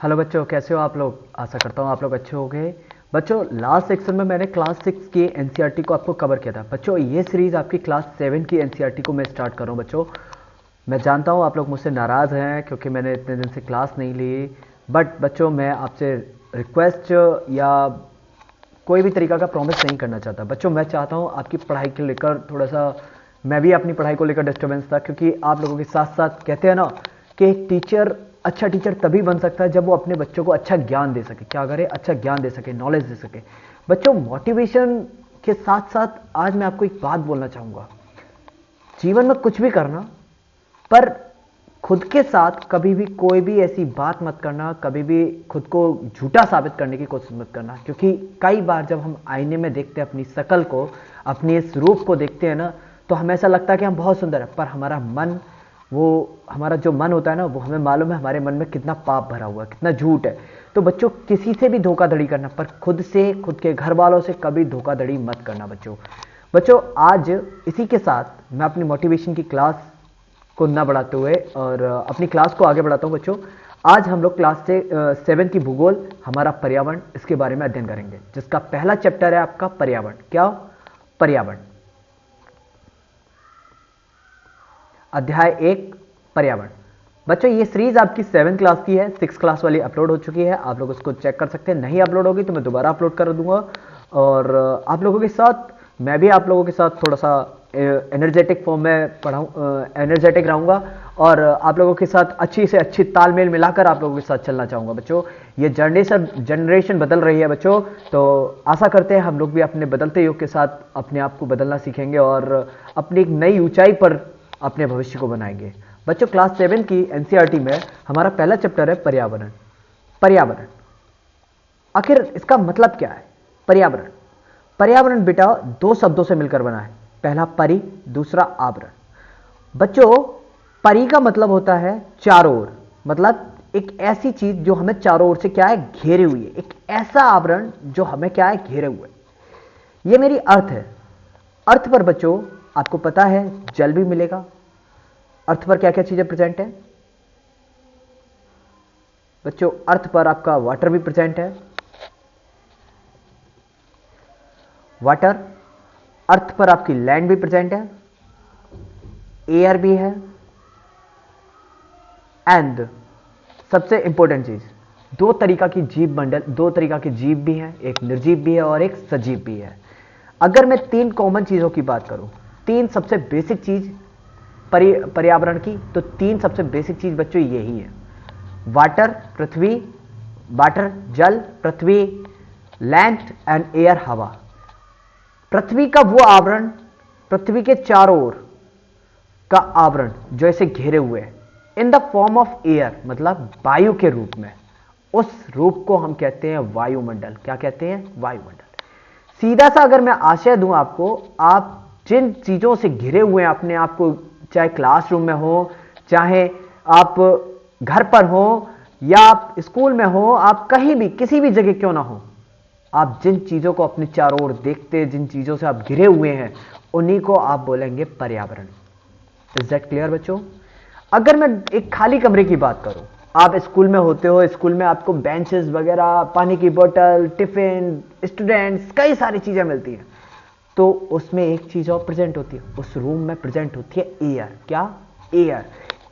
Hello बच्चों, कैसे हो आप लोग। आशा करता हूँ आप लोग अच्छे हो गए। बच्चों, लास्ट सेक्शन में मैंने क्लास 6 की एनसीईआरटी को आपको कवर किया था। बच्चों, ये सीरीज़ आपकी क्लास 7 की एनसीईआरटी को मैं स्टार्ट कर रहा हूँ। बच्चों, मैं जानता हूँ आप लोग मुझसे नाराज़ हैं क्योंकि मैंने इतने दिन से क्लास नहीं ली। बट बच्चों, मैं आपसे रिक्वेस्ट या कोई भी तरीका का प्रॉमिस नहीं करना चाहता। बच्चों, मैं चाहता हूँ आपकी पढ़ाई को लेकर थोड़ा सा, मैं भी अपनी पढ़ाई को लेकर डिस्टर्बेंस था, क्योंकि आप लोगों के साथ साथ कहते हैं ना कि एक टीचर अच्छा टीचर तभी बन सकता है जब वो अपने बच्चों को अच्छा ज्ञान दे सके। क्या करे? अच्छा ज्ञान दे सके, नॉलेज दे सके। बच्चों, मोटिवेशन के साथ साथ आज मैं आपको एक बात बोलना चाहूँगा। जीवन में कुछ भी करना, पर खुद के साथ कभी भी कोई भी ऐसी बात मत करना, कभी भी खुद को झूठा साबित करने की कोशिश मत करना। क्योंकि कई बार जब हम आईने में देखते हैं अपनी शक्ल को, अपने इस रूप को देखते हैं ना, तो हमें ऐसा लगता है कि हम बहुत सुंदर हैं। पर हमारा मन, वो हमारा जो मन होता है ना, वो हमें मालूम है हमारे मन में कितना पाप भरा हुआ है, कितना झूठ है। तो बच्चों, किसी से भी धोखाधड़ी करना, पर खुद से, खुद के घर वालों से कभी धोखाधड़ी मत करना। बच्चों बच्चों आज इसी के साथ मैं अपनी मोटिवेशन की क्लास को ना बढ़ाते हुए और अपनी क्लास को आगे बढ़ाता हूं। बच्चों, आज हम लोग क्लास से 7 की भूगोल, हमारा पर्यावरण, इसके बारे में अध्ययन करेंगे, जिसका पहला चैप्टर है आपका पर्यावरण। क्या? पर्यावरण। अध्याय 1, पर्यावरण। बच्चों, ये सीरीज आपकी 7 क्लास की है। 6 क्लास वाली अपलोड हो चुकी है, आप लोग उसको चेक कर सकते हैं। नहीं अपलोड होगी तो मैं दोबारा अपलोड कर दूंगा। और आप लोगों के साथ, मैं भी आप लोगों के साथ थोड़ा सा एनर्जेटिक फॉर्म में एनर्जेटिक रहूंगा और आप लोगों के साथ अच्छी से अच्छी तालमेल मिलाकर आप लोगों के साथ चलना चाहूंगा। बच्चों, ये जनरेशन बदल रही है बच्चों, तो आशा करते हैं हम लोग भी अपने बदलते युग के साथ अपने आप को बदलना सीखेंगे और अपनी एक नई ऊंचाई पर अपने भविष्य को बनाएंगे। बच्चों, क्लास 7 की एनसीईआरटी में हमारा पहला चैप्टर है पर्यावरण। पर्यावरण, आखिर इसका मतलब क्या है? पर्यावरण पर्यावरण बेटा 2 शब्दों से मिलकर बना है। पहला परि, दूसरा आवरण। बच्चों, परि का मतलब होता है चारों ओर, मतलब एक ऐसी चीज जो हमें चारों ओर से क्या है, घेरे हुई है। एक ऐसा आवरण जो हमें क्या है, घेरे हुए। ये मेरी अर्थ है। अर्थ पर बच्चों आपको पता है जल भी मिलेगा। अर्थ पर क्या क्या चीजें प्रेजेंट है बच्चों? अर्थ पर आपका वाटर भी प्रेजेंट है। वाटर। अर्थ पर आपकी लैंड भी प्रेजेंट है, एयर भी है, एंड सबसे इंपॉर्टेंट चीज, दो तरीका की जीव मंडल, दो तरीका की जीव भी है, एक निर्जीव भी है और एक सजीव भी है। अगर मैं 3 कॉमन चीजों की बात करूं, 3 सबसे बेसिक चीज पर्यावरण की, तो 3 सबसे बेसिक चीज बच्चों यही है। वाटर, पृथ्वी, वाटर जल, पृथ्वी लैंड, एंड एयर हवा। पृथ्वी का वो आवरण, पृथ्वी के चारों ओर का आवरण जो इसे घेरे हुए है, in the form of air, मतलब वायु के रूप में, उस रूप को हम कहते हैं वायुमंडल। क्या कहते हैं? वायुमंडल। सीधा सा अगर मैं आशय दूं आपको, आप जिन चीजों से घिरे हुए हैं अपने आप को, चाहे क्लासरूम में हो, चाहे आप घर पर हो, या आप स्कूल में हो, आप कहीं भी किसी भी जगह क्यों ना हो, आप जिन चीजों को अपने चारों ओर देखते हैं, जिन चीजों से आप घिरे हुए हैं, उन्हीं को आप बोलेंगे पर्यावरण। इज दैट क्लियर बच्चों? अगर मैं एक खाली कमरे की बात करूं, आप स्कूल में होते हो, स्कूल में आपको बेंचेस वगैरह, पानी की बोतल, टिफिन, स्टूडेंट्स, कई सारी चीजें मिलती हैं, तो उसमें एक चीज और प्रेजेंट होती है, उस रूम में प्रेजेंट होती है एयर। क्या? एयर।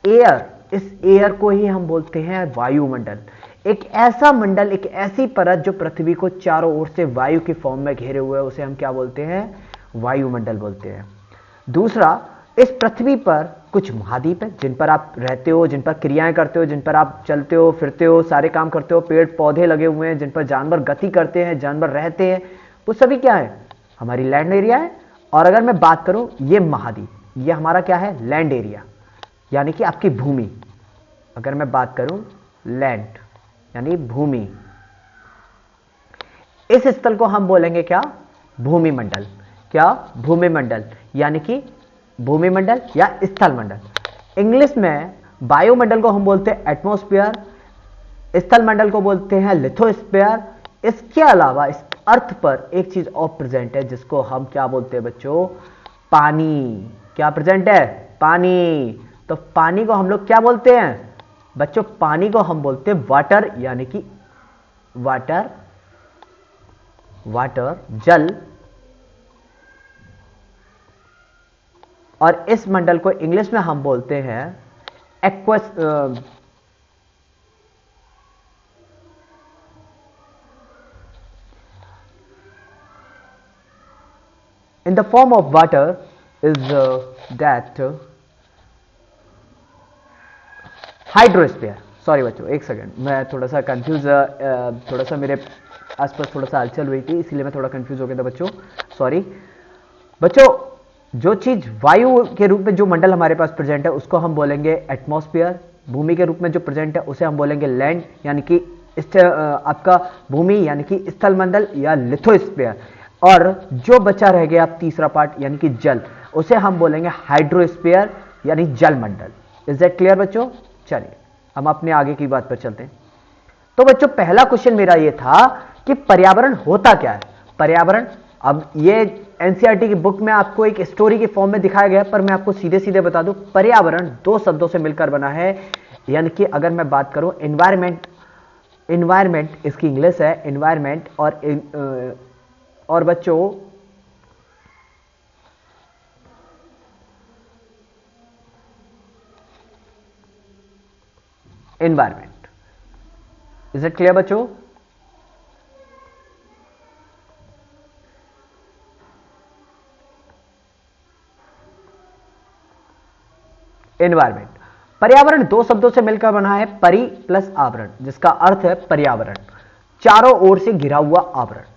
एयर, इस एयर को ही हम बोलते हैं वायुमंडल। एक ऐसा मंडल, एक ऐसी परत जो पृथ्वी को चारों ओर से वायु के फॉर्म में घेरे हुए है, उसे हम क्या बोलते हैं? वायुमंडल बोलते हैं। दूसरा, इस पृथ्वी पर कुछ महाद्वीप है जिन पर आप रहते हो, जिन पर क्रियाएं करते हो, जिन पर आप चलते हो, फिरते हो, सारे काम करते हो, पेड़ पौधे लगे हुए हैं जिन पर जानवर गति करते हैं, जानवर रहते हैं, वो सभी क्या है? हमारी लैंड एरिया है। और अगर मैं बात करूं, ये महाद्वीप, ये हमारा क्या है? लैंड एरिया, यानी कि आपकी भूमि। अगर मैं बात करूं लैंड यानी भूमि, इस स्थल को हम बोलेंगे क्या? भूमिमंडल। क्या? भूमिमंडल, यानी कि भूमिमंडल या स्थल मंडल। इंग्लिश में वायुमंडल को हम बोलते हैं एटमॉस्फेयर, स्थल मंडल को बोलते हैं लिथोस्फेयर। इसके अलावा इस अर्थ पर एक चीज और प्रेजेंट है जिसको हम क्या बोलते हैं बच्चों? पानी। क्या प्रेजेंट है? पानी। तो पानी को हम लोग क्या बोलते हैं? बच्चों पानी को हम बोलते हैं वाटर, यानी कि वाटर, वाटर जल, और इस मंडल को इंग्लिश में हम बोलते हैं aqueous, in the form of water is that hydrosphere. Sorry बच्चों, एक सेकंड, मैं थोड़ा सा कंफ्यूज, थोड़ा सा मेरे आसपास थोड़ा सा हलचल हुई थी, इसलिए मैं थोड़ा कंफ्यूज हो गया था बच्चों, सॉरी बच्चों। जो चीज वायु के रूप में जो मंडल हमारे पास प्रेजेंट है उसको हम बोलेंगे एटमॉस्फेयर, भूमि के रूप में जो प्रेजेंट है उसे हम बोलेंगे लैंड, यानी कि आपका भूमि यानी कि स्थल मंडल या लिथोस्फीयर, और जो बचा रह गया आप तीसरा पार्ट यानी कि जल, उसे हम बोलेंगे हाइड्रोस्फीयर यानी जल मंडल। इज दैट क्लियर बच्चों? चलिए हम अपने आगे की बात पर चलते हैं। तो बच्चों पहला क्वेश्चन मेरा ये था कि पर्यावरण होता क्या है। पर्यावरण, अब ये एनसीईआरटी की बुक में आपको एक स्टोरी के फॉर्म में दिखाया गया, पर मैं आपको सीधे सीधे बता दूं, पर्यावरण दो शब्दों से मिलकर बना है, यानी कि अगर मैं बात करूं एनवायरमेंट, एनवायरमेंट इसकी इंग्लिश है एनवायरमेंट, और बच्चों एनवायरमेंट। इज इट क्लियर बच्चों? एनवायरमेंट, पर्यावरण दो शब्दों से मिलकर बना है, परि प्लस आवरण, जिसका अर्थ है पर्यावरण, चारों ओर से घिरा हुआ आवरण।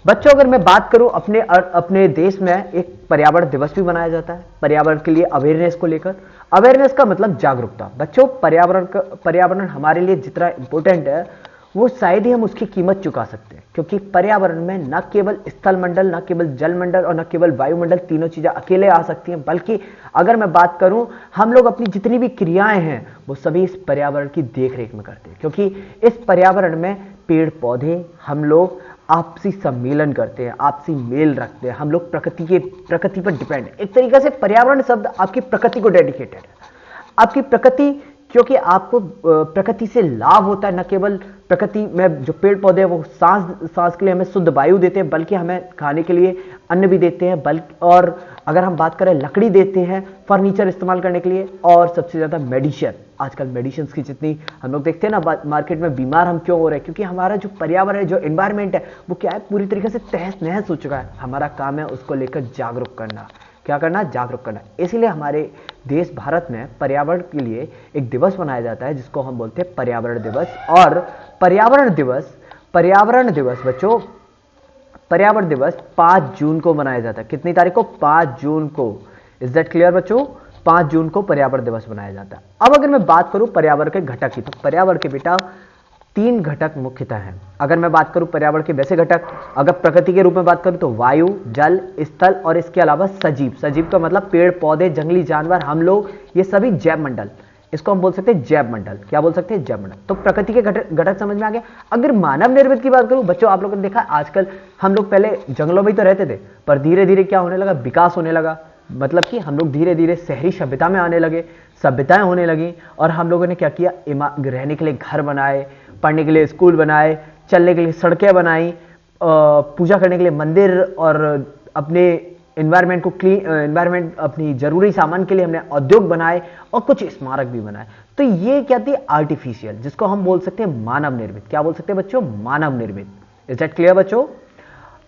बच्चों अगर मैं बात करूं अपने देश में एक पर्यावरण दिवस भी मनाया जाता है पर्यावरण के लिए अवेयरनेस को लेकर। अवेयरनेस का मतलब जागरूकता। बच्चों पर्यावरण हमारे लिए जितना इंपॉर्टेंट है वो शायद ही हम उसकी कीमत चुका सकते हैं, क्योंकि पर्यावरण में न केवल स्थल मंडल, न केवल जल मंडल और न केवल वायुमंडल तीनों चीजें अकेले आ सकती हैं, बल्कि अगर मैं बात करूं हम लोग अपनी जितनी भी क्रियाएं हैं वो सभी इस पर्यावरण की देखरेख में करते हैं, क्योंकि इस पर्यावरण में पेड़ पौधे, हम लोग आपसी सम्मेलन करते हैं, आपसी मेल रखते हैं, हम लोग प्रकृति पर डिपेंड है। एक तरीके से पर्यावरण शब्द आपकी प्रकृति को डेडिकेटेड है, आपकी प्रकृति, क्योंकि आपको प्रकृति से लाभ होता है। न केवल प्रकृति में जो पेड़ पौधे हैं वो सांस के लिए हमें शुद्ध वायु देते हैं, बल्कि हमें खाने के लिए अन्न भी देते हैं, बल्कि और अगर हम बात करें लकड़ी देते हैं फर्नीचर इस्तेमाल करने के लिए, और सबसे ज्यादा मेडिसिन। आजकल मेडिसिन की जितनी हम लोग देखते हैं ना मार्केट में, बीमार हम क्यों हो रहे हैं? क्योंकि हमारा जो पर्यावरण है, जो एनवायरमेंट है, वो क्या है, पूरी तरीके से तहस नहस हो चुका है। हमारा काम है उसको लेकर जागरूक करना। क्या करना? जागरूक करना। इसीलिए हमारे देश भारत में पर्यावरण के लिए एक दिवस मनाया जाता है जिसको हम बोलते हैं पर्यावरण दिवस। और पर्यावरण दिवस बच्चों, पर्यावरण दिवस 5 जून को मनाया जाता है। कितनी तारीख को? 5 जून को। इज दैट क्लियर बच्चों? 5 जून को पर्यावरण दिवस मनाया जाता है। अब अगर मैं बात करूं पर्यावरण के घटक की, तो पर्यावरण के बेटा 3 घटक मुख्यतः हैं। अगर मैं बात करूं पर्यावरण के वैसे घटक, अगर प्रकृति के रूप में बात करूं तो वायु, जल, स्थल और इसके अलावा सजीव। सजीव का मतलब पेड़ पौधे, जंगली जानवर, हम लोग, ये सभी जैव मंडल, इसको हम बोल सकते हैं जैव मंडल। क्या बोल सकते हैं? जैव मंडल। तो प्रकृति के घटक समझ में आ गया। अगर मानव निर्मित की बात करूं बच्चों, आप लोगों ने देखा आजकल हम लोग पहले जंगलों में ही तो रहते थे, पर धीरे धीरे क्या होने लगा? विकास होने लगा। मतलब कि हम लोग धीरे धीरे शहरी सभ्यता में आने लगे, सभ्यताएं होने लगी, और हम लोगों ने क्या किया? रहने के लिए घर बनाए, पढ़ने के लिए स्कूल बनाए, चलने के लिए सड़कें बनाई, पूजा करने के लिए मंदिर, और अपने एनवायरनमेंट को एनवायरनमेंट अपनी जरूरी सामान के लिए हमने उद्योग बनाए, और कुछ स्मारक भी बनाए। तो ये क्या थी? आर्टिफिशियल, जिसको हम बोल सकते हैं मानव निर्मित। क्या बोल सकते हैं बच्चों? मानव निर्मित। इज दैट क्लियर बच्चों?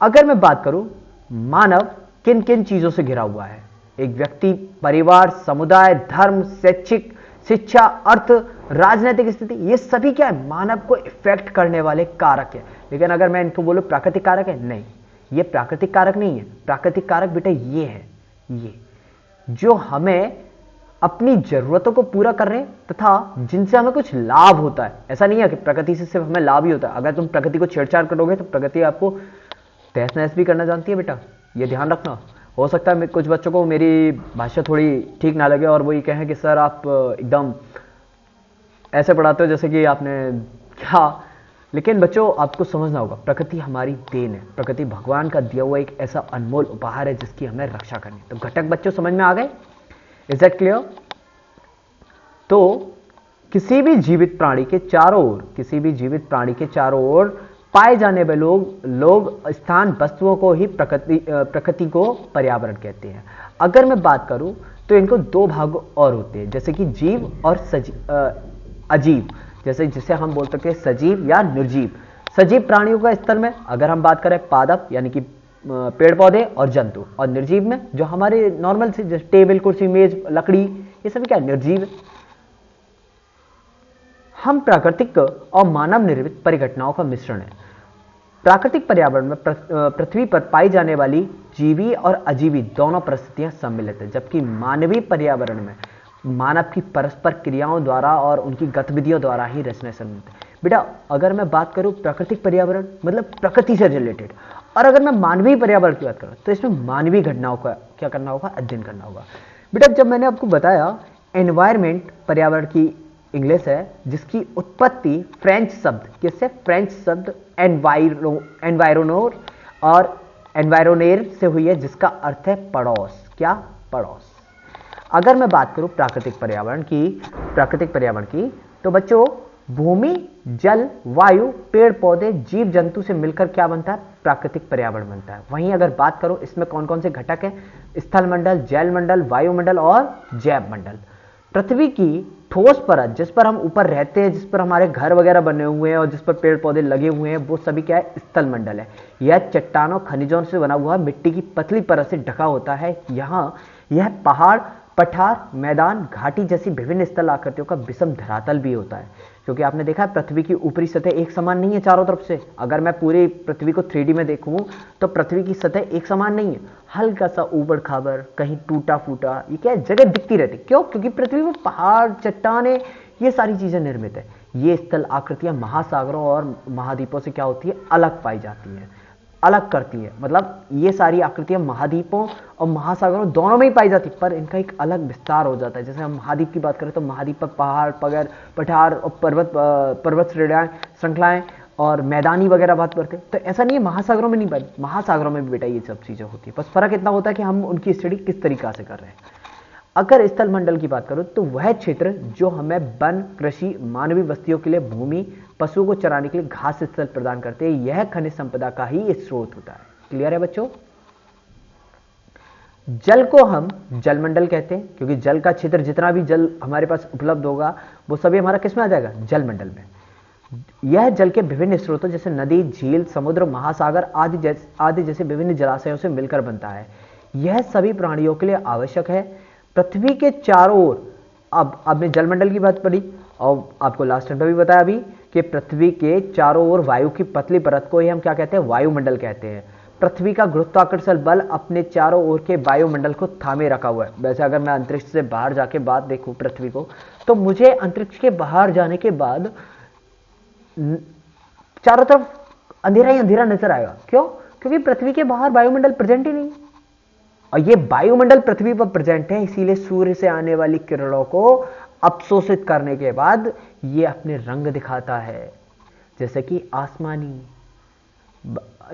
अगर मैं बात करूं मानव किन किन चीजों से घिरा हुआ है? एक व्यक्ति, परिवार, समुदाय, धर्म, शैक्षिक, शिक्षा, अर्थ, राजनीतिक स्थिति, ये सभी क्या है? मानव को इफेक्ट करने वाले कारक है। लेकिन अगर मैं इनको बोलूं प्राकृतिक कारक है, नहीं, ये प्राकृतिक कारक नहीं है। प्राकृतिक कारक बेटा ये है, ये जो हमें अपनी जरूरतों को पूरा कर रहे हैं तथा जिनसे हमें कुछ लाभ होता है। ऐसा नहीं है कि प्रकृति से सिर्फ हमें लाभ ही होता है। अगर तुम प्रकृति को छेड़छाड़ करोगे तो प्रकृति आपको तहस नहस भी करना जानती है बेटा, ये ध्यान रखना। हो सकता है कुछ बच्चों को मेरी भाषा थोड़ी ठीक ना लगे और वो ये कहें कि सर आप एकदम ऐसे पढ़ाते हो जैसे कि आपने क्या। लेकिन बच्चों आपको समझना होगा, प्रकृति हमारी देन है, प्रकृति भगवान का दिया हुआ एक ऐसा अनमोल उपहार है जिसकी हमें रक्षा करनी। तो घटक बच्चों समझ में आ गए? Is that clear? तो किसी भी जीवित प्राणी के चारों ओर, किसी भी जीवित प्राणी के चारों ओर पाए जाने वाले लोग स्थान वस्तुओं को ही प्रकृति को पर्यावरण कहते हैं। अगर मैं बात करूं तो इनको दो भाग और होते हैं, जैसे कि जीव और अजीव, जैसे जिसे हम बोल सकते हैं सजीव या निर्जीव। सजीव प्राणियों का स्थल में अगर हम बात करें पादप यानी कि पेड़ पौधे और जंतु, और निर्जीव में जो हमारे नॉर्मल से जैसे टेबल कुर्सी मेज लकड़ी, ये सब क्या निर्जीव है। हम प्राकृतिक और मानव निर्मित परिघटनाओं का मिश्रण है। प्राकृतिक पर्यावरण में पृथ्वी पर पाई जाने वाली जीवी और अजीवी दोनों परिस्थितियां सम्मिलित है, जबकि मानवीय पर्यावरण में मानव की परस्पर क्रियाओं द्वारा और उनकी गतिविधियों द्वारा ही रचना सम्मिलित है। बेटा अगर मैं बात करूं प्राकृतिक पर्यावरण मतलब प्रकृति से रिलेटेड, और अगर मैं मानवीय पर्यावरण की बात करूं तो इसमें मानवीय घटनाओं का क्या करना होगा, अध्ययन करना होगा। बेटा जब मैंने आपको बताया एनवायरमेंट पर्यावरण की इंग्लिश है, जिसकी उत्पत्ति फ्रेंच शब्द किससे, फ्रेंच शब्द एनवायरोनोर और एनवायरोनेर से हुई है, जिसका अर्थ है पड़ोस। क्या, पड़ोस। अगर मैं बात करूं प्राकृतिक पर्यावरण की तो बच्चों भूमि, जल, वायु, पेड़ पौधे, जीव जंतु से मिलकर क्या बनता है, प्राकृतिक पर्यावरण बनता है। वहीं अगर बात करो इसमें कौन कौन से घटक हैं, स्थल मंडल, जल मंडल, वायुमंडल और जैव मंडल। पृथ्वी की ठोस परत जिस पर हम ऊपर रहते हैं, जिस पर हमारे घर वगैरह बने हुए हैं और जिस पर पेड़ पौधे लगे हुए हैं, वो सभी क्या है, स्थल मंडल है। यह चट्टानों खनिजों से बना हुआ मिट्टी की पतली परत से ढका होता है। यहाँ यह पहाड़, पठार, मैदान, घाटी जैसी विभिन्न स्थल आकृतियों का विषम धरातल भी होता है, क्योंकि आपने देखा है पृथ्वी की ऊपरी सतह एक समान नहीं है चारों तरफ से। अगर मैं पूरी पृथ्वी को 3D में देखूं तो पृथ्वी की सतह एक समान नहीं है, हल्का सा ऊबड़ खाबड़, कहीं टूटा फूटा, ये क्या है, जगह दिखती रहती। क्यों, क्योंकि पृथ्वी में पहाड़, चट्टाने, ये सारी चीजें निर्मित है। ये स्थल आकृतियां महासागरों और महाद्वीपों से क्या होती है, अलग पाई जाती है, अलग करती है। मतलब ये सारी आकृतियां महाद्वीपों और महासागरों दोनों में ही पाई जाती है, पर इनका एक अलग विस्तार हो जाता है। जैसे हम महाद्वीप की बात करें तो महाद्वीप पर पहाड़, पठार और पर्वत श्रृंखलाएं और मैदानी वगैरह बात करते हैं। तो ऐसा नहीं है महासागरों में नहीं पाई, महासागरों में भी बेटा ये सब चीजें होती है, बस फर्क इतना होता है कि हम उनकी स्टडी किस तरीका से कर रहे हैं। अगर स्थल मंडल की बात करूं तो वह क्षेत्र जो हमें वन, कृषि, मानवीय बस्तियों के लिए भूमि, पशुओं को चराने के लिए घास स्थल प्रदान करते हैं, यह खनिज संपदा का ही स्रोत होता है। क्लियर है बच्चों। जल को हम जलमंडल कहते हैं, क्योंकि जल का क्षेत्र जितना भी जल हमारे पास उपलब्ध होगा वो सभी हमारा किसमें आ जाएगा, जलमंडल में। यह जल के विभिन्न स्रोतों जैसे नदी, झील, समुद्र, महासागर आदि जैसे विभिन्न जलाशयों से मिलकर बनता है। यह सभी प्राणियों के लिए आवश्यक है। पृथ्वी के चारों ओर, अब आपने जलमंडल की बात पढ़ी और आपको लास्ट टाइम भी बताया अभी कि पृथ्वी के चारों ओर वायु की पतली परत को ही हम क्या कहते हैं, वायुमंडल कहते हैं। पृथ्वी का गुरुत्वाकर्षण बल अपने चारों ओर के वायुमंडल को थामे रखा हुआ है। वैसे अगर मैं अंतरिक्ष से बाहर जाके बात देखूं पृथ्वी को, तो मुझे अंतरिक्ष के बाहर जाने के बाद चारों तरफ अंधेरा ही अंधेरा नजर आएगा। क्यों, क्योंकि पृथ्वी के बाहर वायुमंडल प्रेजेंट ही नहीं, और ये वायुमंडल पृथ्वी पर प्रेजेंट है, इसीलिए सूर्य से आने वाली किरणों को अवशोषित करने के बाद ये अपने रंग दिखाता है, जैसे कि आसमानी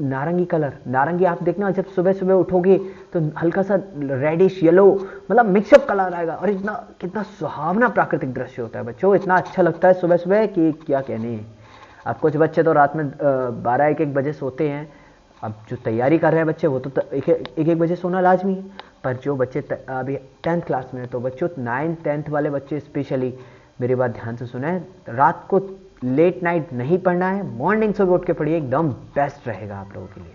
नारंगी कलर। नारंगी आप देखना जब सुबह सुबह उठोगे तो हल्का सा रेडिश येलो, मतलब मिक्सअप कलर आएगा, और इतना कितना सुहावना प्राकृतिक दृश्य होता है बच्चों, इतना अच्छा लगता है सुबह सुबह कि क्या कहने। अब कुछ बच्चे तो रात में 12-1 बजे सोते हैं। अब जो तैयारी कर रहे हैं बच्चे वो तो एक बजे सोना लाजमी है, पर जो बच्चे अभी 10th क्लास में है, तो बच्चों 9th 10th वाले बच्चे स्पेशली मेरी बात ध्यान से सुने, रात को लेट नाइट नहीं पढ़ना है, मॉर्निंग सुबह उठ के पढ़िए, एकदम बेस्ट रहेगा आप लोगों के लिए।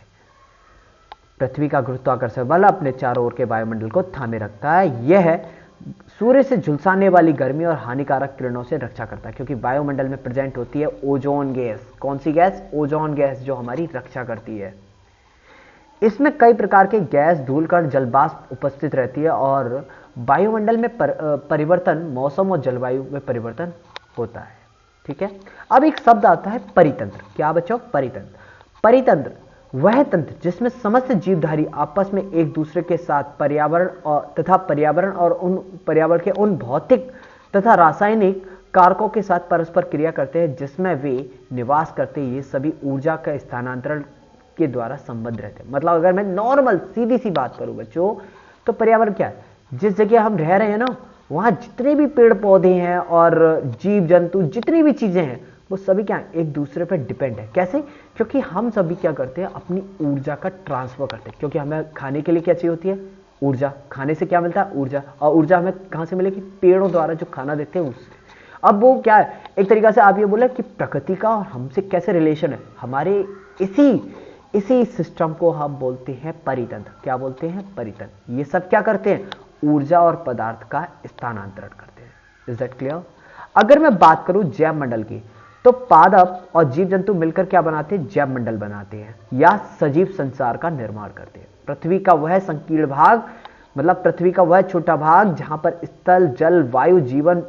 पृथ्वी का गुरुत्वाकर्षण बल अपने चारों ओर के वायुमंडल को थामे रखता है। यह सूर्य से झुलसाने वाली गर्मी और हानिकारक किरणों से रक्षा करता है, क्योंकि वायुमंडल में प्रेजेंट होती है ओजोन गैस। कौन सी गैस, ओजोन गैस, जो हमारी रक्षा करती है। इसमें कई प्रकार के गैस, धूलकण, जलवाष्प उपस्थित रहती है, और वायुमंडल में परिवर्तन मौसम और जलवायु में परिवर्तन होता है। ठीक है। अब एक शब्द आता है परितंत्र। क्या बच्चों, परितंत्र। परितंत्र वह तंत्र जिसमें समस्त जीवधारी आपस में एक दूसरे के साथ पर्यावरण और उन पर्यावरण के उन भौतिक तथा रासायनिक कारकों के साथ परस्पर क्रिया करते हैं जिसमें वे निवास करते हैं। ये सभी ऊर्जा का स्थानांतरण के द्वारा संबद्ध रहते हैं। मतलब अगर मैं नॉर्मल सीधी सी बात करूं बच्चों, तो पर्यावरण क्या है, जिस जगह हम रह रहे हैं ना, वहां जितने भी पेड़ पौधे हैं और जीव जंतु जितनी भी चीजें हैं वो सभी क्या है, एक दूसरे पर डिपेंड है। कैसे? क्योंकि हम सभी क्या करते हैं, अपनी ऊर्जा का ट्रांसफर करते हैं। क्योंकि हमें खाने के लिए क्या चाहिए होती है, ऊर्जा। खाने से क्या मिलता है, ऊर्जा। और ऊर्जा हमें कहां से मिलेगी, पेड़ों द्वारा जो खाना देते हैं उससे। अब वो क्या है, एक तरीका से आप ये बोले कि प्रकृति का और हमसे कैसे रिलेशन है, हमारे इसी इसी सिस्टम को हम बोलते हैं परितंत्र। क्या बोलते हैं, परितंत्र। ये सब क्या करते हैं, ऊर्जा और पदार्थ का स्थानांतरण करते हैं। Is that clear? अगर मैं बात करूं जैव मंडल की, तो पादप और जीव जंतु मिलकर क्या बनाते हैं, जैव मंडल बनाते हैं या सजीव संसार का निर्माण करते हैं। पृथ्वी का वह संकीर्ण भाग, मतलब पृथ्वी का वह छोटा भाग जहां पर स्थल जल वायु जीवन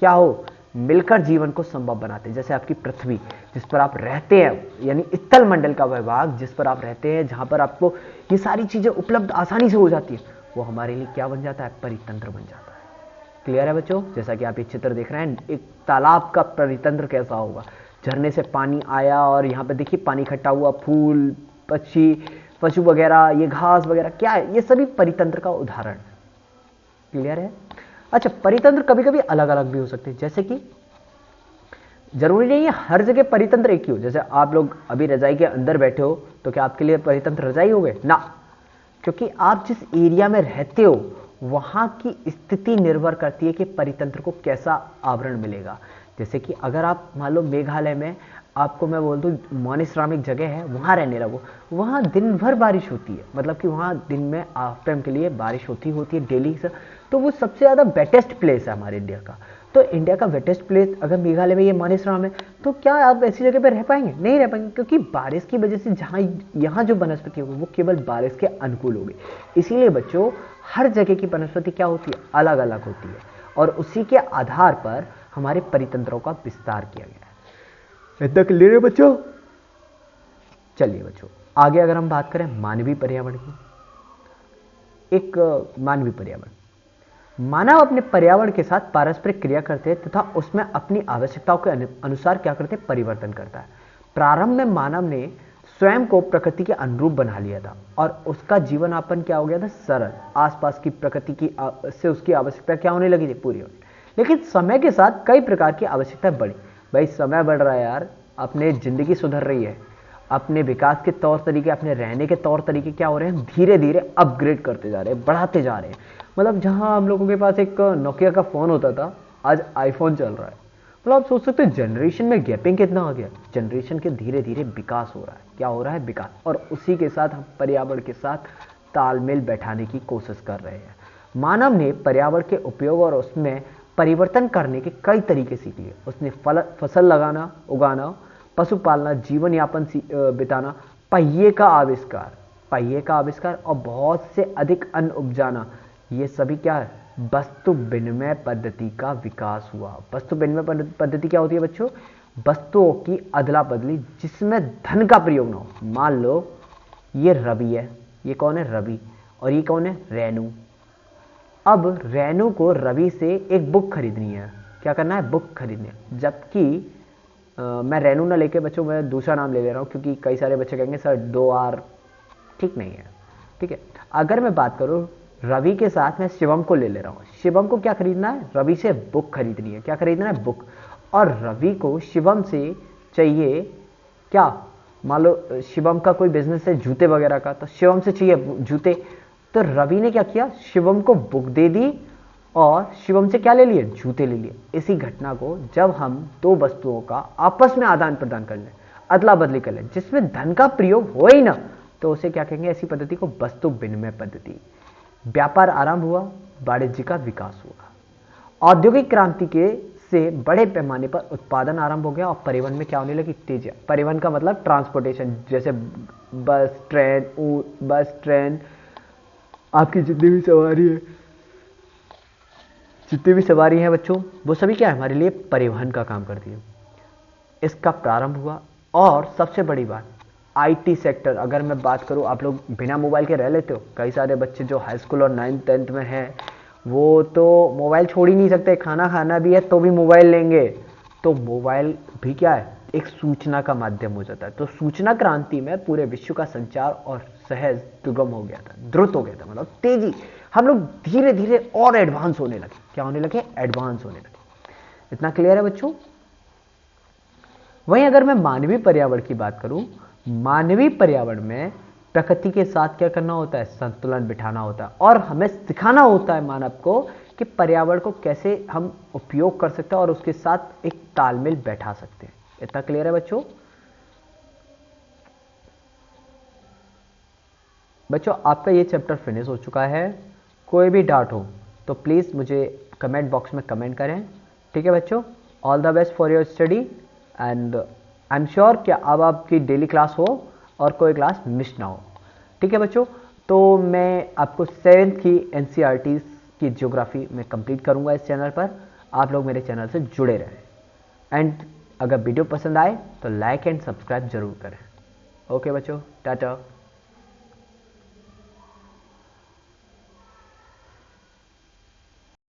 क्या हो, मिलकर जीवन को संभव बनाते हैं। जैसे आपकी पृथ्वी जिस पर आप रहते हैं, यानी स्थल मंडल का वह भाग जिस पर आप रहते हैं, जहां पर आपको ये सारी चीजें उपलब्ध आसानी से हो जाती है, वो हमारे लिए क्या बन जाता है, परितंत्र बन जाता है। क्लियर है बच्चों? जैसा कि आप ये चित्र देख रहे हैं, एक तालाब का परितंत्र कैसा होगा, झरने से पानी आया और यहाँ पे देखिए पानी इकट्ठा हुआ, फूल पक्षी पशु वगैरह, ये घास वगैरह क्या है, ये सभी परितंत्र का उदाहरण है। क्लियर है? अच्छा, परितंत्र कभी कभी अलग अलग भी हो सकते हैं। जैसे कि जरूरी नहीं है हर जगह परितंत्र एक ही हो। जैसे आप लोग अभी रजाई के अंदर बैठे हो तो क्या आपके लिए परितंत्र रजाई हो गए ना, क्योंकि आप जिस एरिया में रहते हो वहां की स्थिति निर्भर करती है कि परितंत्र को कैसा आवरण मिलेगा। जैसे कि अगर आप मान लो मेघालय में, आपको मैं बोल दूं मौनिश्रामिक जगह है, वहां रहने लगो, वहां दिन भर बारिश होती है, मतलब कि वहां दिन में हाफ टाइम के लिए बारिश होती है डेली से। तो वो सबसे ज्यादा वेटेस्ट प्लेस है हमारे इंडिया का। तो इंडिया का वेटेस्ट प्लेस अगर मेघालय में ये मानेसराम है, तो क्या आप ऐसी जगह पर रह पाएंगे? नहीं रह पाएंगे, क्योंकि बारिश की वजह से जहां यहाँ जो वनस्पति होगी वो केवल बारिश के अनुकूल होगी। इसीलिए बच्चों, हर जगह की वनस्पति क्या होती है, अलग अलग होती है, और उसी के आधार पर हमारे परितंत्रों का विस्तार किया गया है। इतना क्लियर है बच्चों? चलिए बच्चों, आगे अगर हम बात करें मानवीय पर्यावरण की, एक मानवीय पर्यावरण, मानव अपने पर्यावरण के साथ पारस्परिक क्रिया करते हैं तथा उसमें अपनी आवश्यकताओं के अनुसार क्या करते हैं, परिवर्तन करता है। प्रारंभ में मानव ने स्वयं को प्रकृति के अनुरूप बना लिया था और उसका जीवन यापन क्या हो गया था, सरल। आसपास की प्रकृति की से उसकी आवश्यकता क्या होने लगी थी, पूरी होने। लेकिन समय के साथ कई प्रकार की आवश्यकताएं बढ़ी। भाई समय बढ़ रहा है यार, अपने जिंदगी सुधर रही है, अपने विकास के तौर तरीके, अपने रहने के तौर तरीके क्या हो रहे हैं, धीरे धीरे अपग्रेड करते जा रहे हैं, बढ़ाते जा रहे हैं। मतलब जहां हम लोगों के पास एक नोकिया का फोन होता था, आज आईफोन चल रहा है। मतलब आप सोच सकते हो जनरेशन में गैपिंग कितना आ गया। जनरेशन के धीरे धीरे विकास हो रहा है। क्या हो रहा है, विकास। और उसी के साथ हम पर्यावरण के साथ तालमेल बैठाने की कोशिश कर रहे हैं। मानव ने पर्यावरण के उपयोग और उसमें परिवर्तन करने के कई तरीके सीख लिए। उसने फसल लगाना, उगाना, पशु पालना, जीवन यापन बिताना, पहिए का आविष्कार और बहुत से अधिक अन्न उपजाना, ये सभी क्या है, वस्तु विनिमय पद्धति का विकास हुआ। वस्तु विनिमय पद्धति क्या होती है बच्चों, वस्तुओं की अदला बदली जिसमें धन का प्रयोग ना हो। मान लो ये रवि है, ये कौन है, रवि, और ये कौन है, रेनू। अब रेनू को रवि से एक बुक खरीदनी है। क्या करना है, बुक खरीदनी है। जबकि मैं रेनू ना लेके बच्चों, मैं दूसरा नाम ले ले रहा हूं, क्योंकि कई सारे बच्चे कहेंगे सर 2 आर ठीक नहीं है। ठीक है, अगर मैं बात करूं रवि के साथ, मैं शिवम को ले ले रहा हूं। शिवम को क्या खरीदना है, रवि से बुक खरीदनी है। क्या खरीदना है, बुक। और रवि को शिवम से चाहिए क्या, मान लो शिवम का कोई बिजनेस है जूते वगैरह का, तो शिवम से चाहिए जूते। तो रवि ने क्या किया, शिवम को बुक दे दी और शिवम से क्या ले लिए, जूते ले लिए। इसी घटना को जब हम दो वस्तुओं का आपस में आदान प्रदान कर लें, अदला बदली कर लें, जिसमें धन का प्रयोग हो ही ना, तो उसे क्या कहेंगे, ऐसी पद्धति को वस्तु विनिमय पद्धति। व्यापार आरंभ हुआ, वाणिज्य का विकास हुआ। औद्योगिक क्रांति के से बड़े पैमाने पर उत्पादन आरंभ हो गया और परिवहन में क्या होने लगी, तेजी। परिवहन का मतलब ट्रांसपोर्टेशन, जैसे बस ट्रेन, आपकी जितनी भी सवारी है बच्चों, वो सभी क्या है, हमारे लिए परिवहन का काम करती है। इसका प्रारंभ हुआ। और सबसे बड़ी बात, आईटी सेक्टर। अगर मैं बात करूं, आप लोग बिना मोबाइल के रह लेते हो? कई सारे बच्चे जो हाई स्कूल और 9th 10th में हैं, वो तो मोबाइल छोड़ ही नहीं सकते। खाना खाना भी है तो भी मोबाइल लेंगे। तो मोबाइल भी क्या है, एक सूचना का माध्यम हो जाता है। तो सूचना क्रांति में पूरे विश्व का संचार और सहज दुर्गम हो गया था, द्रुत हो गया था, मतलब तेजी। हम लोग धीरे धीरे और एडवांस होने लगे। क्या होने लगे, एडवांस होने लगे। इतना क्लियर है बच्चों। वहीं अगर मैं मानवीय पर्यावरण की बात करूं, मानवीय पर्यावरण में प्रकृति के साथ क्या करना होता है, संतुलन बिठाना होता है, और हमें सिखाना होता है मानव को कि पर्यावरण को कैसे हम उपयोग कर सकते हैं और उसके साथ एक तालमेल बैठा सकते हैं। इतना क्लियर है बच्चों। बच्चों आपका ये चैप्टर फिनिश हो चुका है। कोई भी डाउट हो तो प्लीज़ मुझे कमेंट बॉक्स में कमेंट करें। ठीक है बच्चों, all the best for your study and I am sure कि अब आपकी डेली क्लास हो और कोई क्लास मिस ना हो। ठीक है बच्चों, तो मैं आपको 7th की NCERT की ज्योग्राफी में कंप्लीट करूंगा इस चैनल पर। आप लोग मेरे चैनल से जुड़े रहें एंड अगर वीडियो पसंद आए तो लाइक एंड सब्सक्राइब जरूर करें। ओके बच्चों, टाटा।